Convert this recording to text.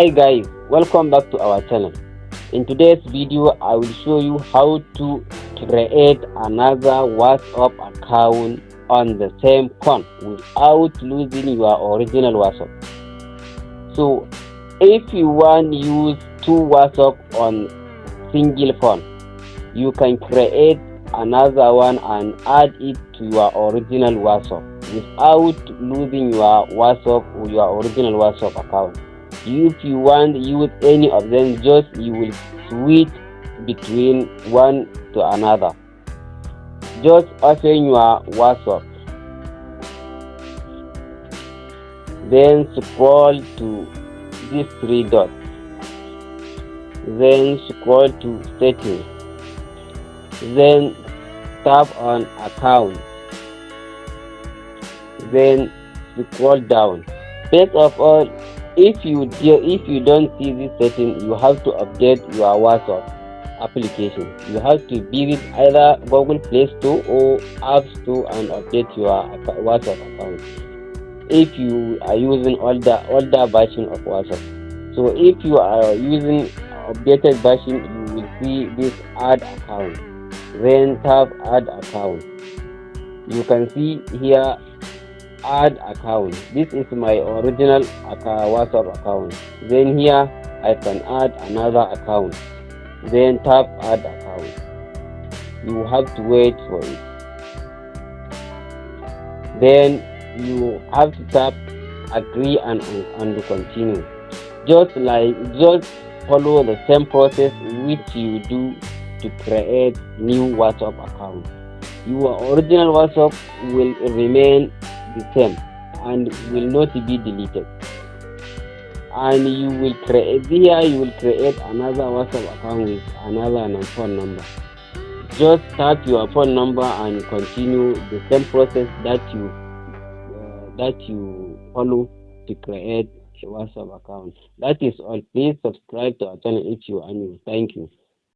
Hi guys, welcome back to our channel. In today's video, I will show you how to create another WhatsApp account on the same phone without losing your original WhatsApp. So, if you want to use two WhatsApp on single phone, you can create another one and add it to your original WhatsApp without losing your WhatsApp or your original WhatsApp account. If you want to use any of them, just you will switch between one to another. Just open your WhatsApp, then scroll to these three dots, then scroll to settings, then tap on account, then scroll down. First of all, if you don't see this setting, you have to update your WhatsApp application. You have to visit either Google Play Store or App Store and update your WhatsApp account if you are using older version of WhatsApp. So if you are using updated version, you will see this add account, then tap add account. You can see here add account. This is my original WhatsApp account. Then here I can add another account, then tap add account. You have to wait for it, then you have to tap agree and continue. Just follow the same process which you do to create new WhatsApp account. Your original WhatsApp will remain the same and will not be deleted, and you will create another WhatsApp account with another phone number. Just tap your phone number and continue the same process that you follow to create a WhatsApp account. That is all. Please subscribe to our channel if you are new. Thank you.